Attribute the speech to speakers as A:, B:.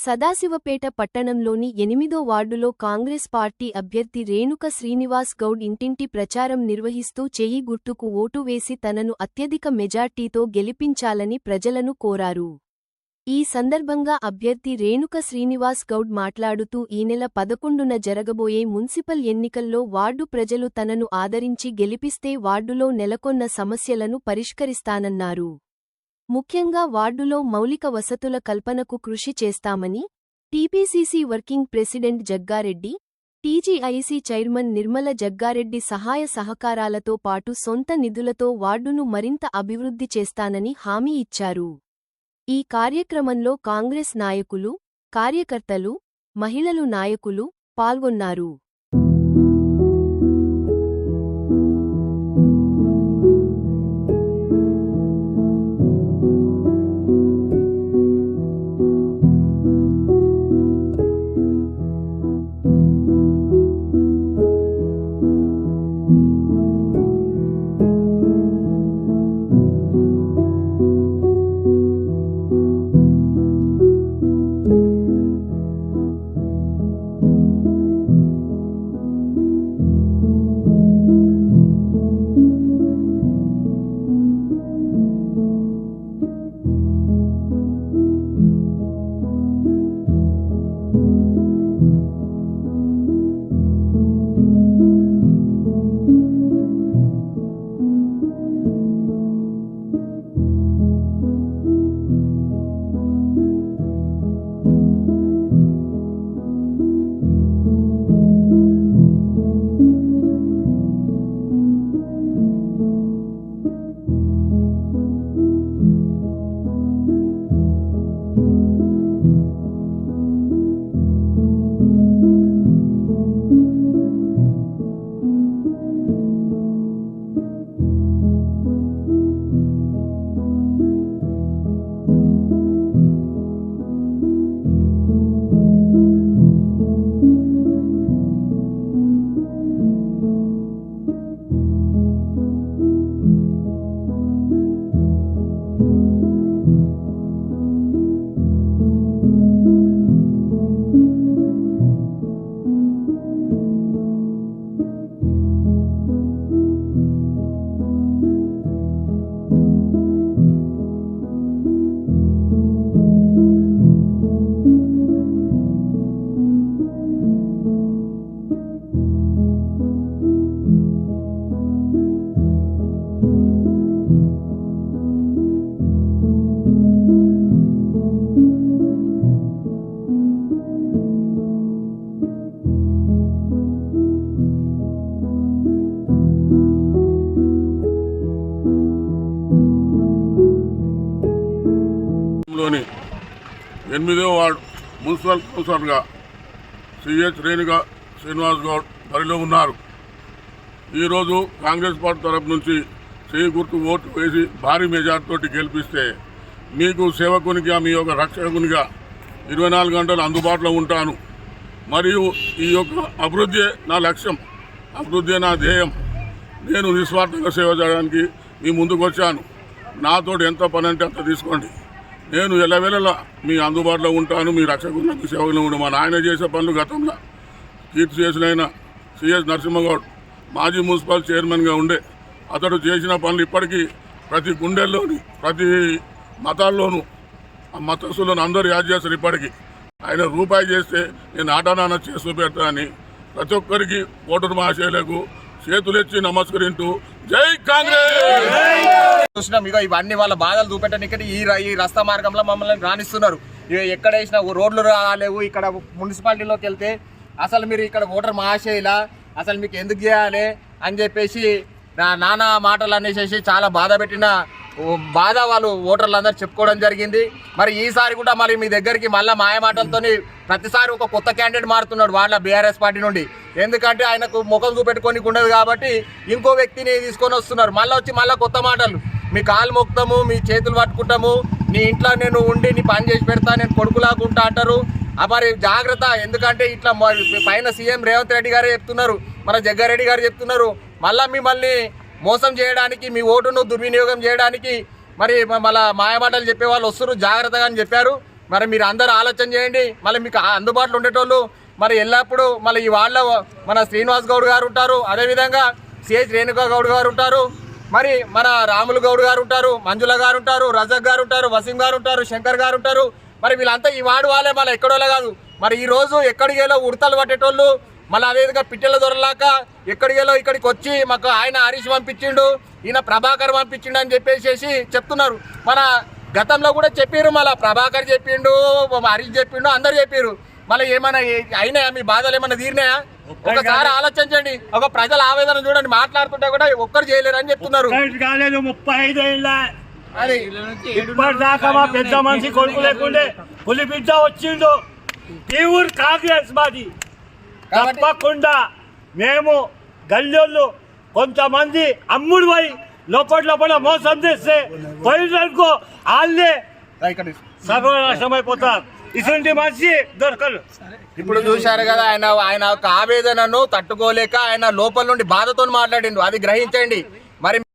A: సదాశివపేట పట్టణంలోని 8వ వార్డులో కాంగ్రెస్ పార్టీ అభ్యర్థి రేణుక శ్రీనివాస్ గౌడ్ ఇంటింటి ప్రచారం నిర్వహిస్తూ చెయ్యి గుర్తుకు ఓటు వేసి తనను అత్యధిక మెజార్టీతో గెలిపించాలని ప్రజలను కోరారు. ఈ సందర్భంగా అభ్యర్థి రేణుక శ్రీనివాస్ గౌడ్ మాట్లాడుతూ ఈ నెల 11న జరగబోయే మున్సిపల్ ఎన్నికల్లో వార్డు ప్రజలు తనను ఆదరించి గెలిపిస్తే వార్డులో నెలకొన్న సమస్యలను పరిష్కరిస్తానన్నారు. ముఖ్యంగా వార్డులో మౌలిక వసతుల కల్పనకు కృషి చేస్తామని TPCC working president Jaggareddy, TGIC chairman Nirmala Jaggareddy సహాయ సహకారాలతో పాటు సొంత నిధులతో వార్డును మరింత అభివృద్ధి చేస్తానని హామీ ఇచ్చారు. ఈ కార్యక్రమంలో కాంగ్రెస్ నాయకులు, కార్యకర్తలు, మహిళలు నాయకులు పాల్గొన్నారు.
B: లోని 8వ వార్డు మున్సిపల్ కౌన్సిలర్గా సిహెచ్ రేణుక శ్రీనివాస్ గౌడ్ బరిలో ఉన్నారు. ఈరోజు కాంగ్రెస్ పార్టీ తరపు నుంచి చెయ్యి గుర్తు ఓటు వేసి భారీ మెజార్టీతో గెలిపిస్తే మీకు సేవకునిగా, మీ యొక్క రక్షకునిగా 24 గంటలు అందుబాటులో ఉంటాను. మరియు ఈ యొక్క అభివృద్ధి నా లక్ష్యం, అభివృద్ధి నా ధ్యేయం. నేను నిస్వార్థంగా సేవ చేయడానికి మీ ముందుకు వచ్చాను. నాతో ఎంత పని అంటే అంత తీసుకోండి. నేను ఎల్లవేళలా మీ అందుబాటులో ఉంటాను. మీ రక్షకులకు సేవలో ఉండి మా నాయన చేసే పనులు గతంలో కీర్తి చేసిన సిఎస్ నరసింహగౌడ్ మాజీ మున్సిపల్ చైర్మన్గా ఉండే అతడు చేసిన పనులు ఇప్పటికీ ప్రతి గుండెల్లోని, ప్రతి మతాల్లోనూ ఆ మతస్థులను అందరూ యాద్ చేస్తారు. ఇప్పటికీ ఆయన రూపాయి చేస్తే నేను ఆటానాన చేస్తూ పెడతానని ప్రతి ఒక్కరికి ఓటరు మహాశయులకు చేతులెచ్చి నమస్కరింటూ జై కాంగ్రెస్.
C: చూసినాం ఇక ఇవన్నీ వాళ్ళ బాధలు చూపెట్టడానికి ఈ రస్తా మార్గంలో మమ్మల్ని రాణిస్తున్నారు. ఇక ఎక్కడ వేసినా రోడ్లు రాలేవు. ఇక్కడ మున్సిపాలిటీలోకి వెళ్తే అసలు మీరు ఇక్కడ ఓటర్ మహాశయులా, అసలు మీకు ఎందుకు చేయాలి అని చెప్పేసి నానా మాటలు అనేసి చాలా బాధ పెట్టిన బాధ వాళ్ళు ఓటర్లు అందరూ చెప్పుకోవడం జరిగింది. మరి ఈసారి కూడా మరి మీ దగ్గరికి మళ్ళీ మాయమాటలతో ప్రతిసారి ఒక కొత్త క్యాండిడేట్ మారుతున్నాడు వాళ్ళ బీఆర్ఎస్ పార్టీ నుండి. ఎందుకంటే ఆయనకు ముఖం చూపెట్టుకొని ఉండదు కాబట్టి ఇంకో వ్యక్తిని తీసుకొని వస్తున్నారు. మళ్ళీ వచ్చి మళ్ళీ కొత్త మాటలు, మీ కాలు మొక్కుతాము, మీ చేతులు పట్టుకుంటాము, నీ ఇంట్లో నేను ఉండి నీ పని చేసి పెడతా, నేను కొడుకులాగుంటా అంటారు. మరి జాగ్రత్త, ఎందుకంటే ఇట్లా పైన సీఎం రేవంత్ రెడ్డి గారే చెప్తున్నారు, మన జగ్గారెడ్డి గారు చెప్తున్నారు, మళ్ళీ మిమ్మల్ని మోసం చేయడానికి, మీ ఓటును దుర్వినియోగం చేయడానికి మరి మళ్ళీ మాయమాటలు చెప్పే వాళ్ళు వస్తున్నారు, జాగ్రత్తగా అని చెప్పారు. మరి మీరు అందరూ ఆలోచన చేయండి. మళ్ళీ మీకు అందుబాటులో ఉండేటోళ్ళు మరి ఎల్లప్పుడూ మళ్ళీ ఈ వాళ్ళ మన శ్రీనివాస్ గౌడ్ గారు ఉంటారు, అదేవిధంగా సిహెచ్ రేణుకా గౌడ్ గారు ఉంటారు, మరి మన రాములు గౌడ్ గారు ఉంటారు, మంజుల గారు ఉంటారు, రజక్ గారు ఉంటారు, వసీం గారు ఉంటారు, శంకర్ గారు ఉంటారు. మరి వీళ్ళంతా ఈ వార్డు వాళ్ళే, మళ్ళీ ఎక్కడోళ్ళే కాదు. మరి ఈ రోజు ఎక్కడికేలో ఉడతలు పట్టేటోళ్ళు మళ్ళీ అదేవిధంగా పిట్టెల దొరలాక ఎక్కడికేలో ఇక్కడికి వచ్చి మాకు ఆయన హరీష్ పంపించిండు, ఈయన ప్రభాకర్ పంపించిండు అని చెప్పేసి చెప్తున్నారు. మన గతంలో కూడా చెప్పారు, మళ్ళీ ప్రభాకర్ చెప్పిండు, హరీష్ చెప్పిండు, అందరు చెప్పారు. మళ్ళీ ఏమైనా అయినాయా? మీ బాధలు ఏమైనా తీరినాయా? ఒకసారి ఆలోచించండి. ఒక ప్రజల ఆవేదన చూడండి, మాట్లాడుతుంటే కూడా ఒక్కరు చేయలేరు అని చెప్తున్నారు.
D: 35 ఏళ్ళ ఇప్పటిదాకా మా పెద్ద మనిషి కొడుకు లేకుండే పులి బిడ్డ వచ్చిండు. ఈ ఊరు కాంగ్రెస్ మాది. తప్పకుండా మేము గల్లోళ్ళు కొంతమంది అమ్ముడు పోయి లోపల మోసం చేస్తే పోయిననుకో వాళ్ళే సర్వనాశనం అయిపోతారు. ఇటువంటి మనిషి దొరకరు.
C: ఇప్పుడు చూశారు కదా, ఆయన ఒక ఆవేదనను తట్టుకోలేక ఆయన లోపల నుండి బాధతో మాట్లాడిండు, అది గ్రహించండి. మరి